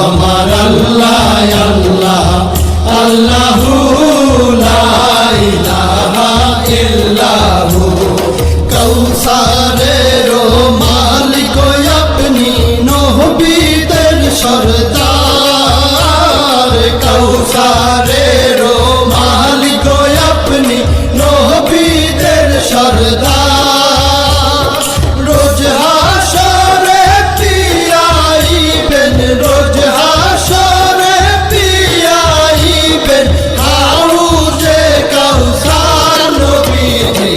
আমার আল্লাহ আল্লাহ আল্লাহু লা ইলাহা ইল্লাহু কৌসারের মালিক আপনি নবীদের সরদার কৌসারের মালিক আপনি নবীদের সরদার রোজ হাসরে পিয়াইবেন রোজ হাসরে পিয়াইবেন হাউজে কাউসার নবীজি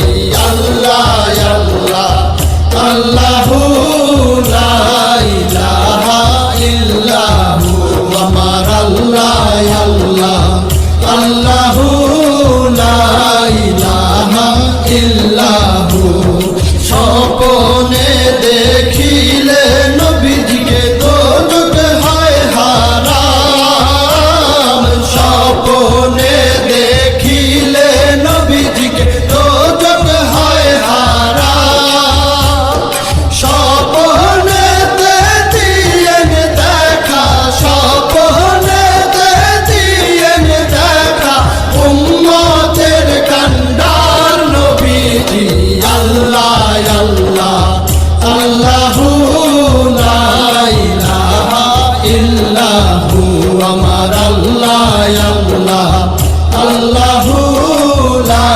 আল্লাহ আল্লাহ আল্লাহু লা ইলাহা ইল্লাহু আমার আল্লাহ আল্লাহ আল্লাহু লা ইলাহা ইল্লাহু স্বপ্নে দেখিলে নবীজিকে দোজখ হয় হারাম স্বপ্নে দেখিলে নবীজিকে দোজখ হয় হারাম স্বপ্নেতে দিয়েন দেখা স্বপ্নেতে দিয়েন দেখা উম্মতের কান্ডার নবীজি আল্লাহ আল্লাহ আল্লাহু লা ইলাহা ইল্লাহু আমার আল্লাহ আল্লাহ আল্লাহু লা